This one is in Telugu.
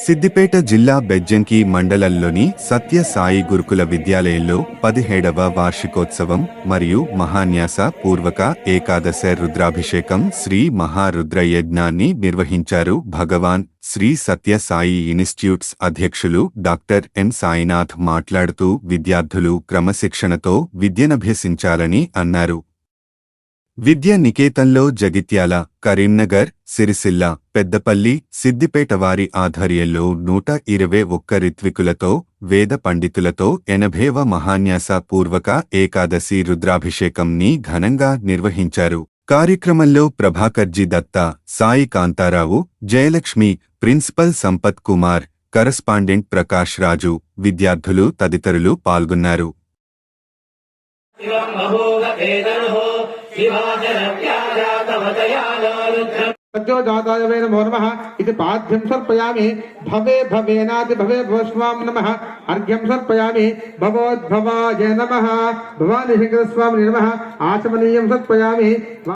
సిద్దిపేట జిల్లా బెజ్జంకి మండలంలోని సత్య సాయి గురుకుల విద్యాలయంలో 17వ వార్షికోత్సవం మరియు మహాన్యాస పూర్వక ఏకాదశ రుద్రాభిషేకం శ్రీ మహారుద్ర యజ్ఞాన్ని నిర్వహించారు. భగవాన్ శ్రీ సత్య సాయి ఇన్స్టిట్యూట్స్ అధ్యక్షులు డాక్టర్ ఎన్ సాయినాథ్ మాట్లాడుతూ విద్యార్థులు క్రమశిక్షణతో విద్యనభ్యసించాలని అన్నారు. విద్య నికేతన్లో జగిత్యాల, కరీంనగర్, సిరిసిల్ల, పెద్దపల్లి, సిద్దిపేట వారి ఆధ్వర్యంలో 121 రిత్వికులతో, వేద పండితులతో 80వ మహాన్యాస పూర్వక ఏకాదశి రుద్రాభిషేకంని ఘనంగా నిర్వహించారు. కార్యక్రమంలో ప్రభాకర్జీ దత్తా, సాయి కాంతారావు, జయలక్ష్మి, ప్రిన్సిపల్ సంపత్ కుమార్, కరస్పాండెంట్ ప్రకాష్ రాజు, విద్యార్థులు తదితరులు పాల్గొన్నారు. सत्योजाताय वै नमो नमः इति पाद्यं सर्पयामि भवे भवेनाति भवे भवस्वां नमः अर्घ्यं सर्पयामि भवोद्भवाय नमः भवानी शंकरस्वामिने नमः आचमनीयं सर्पयामि।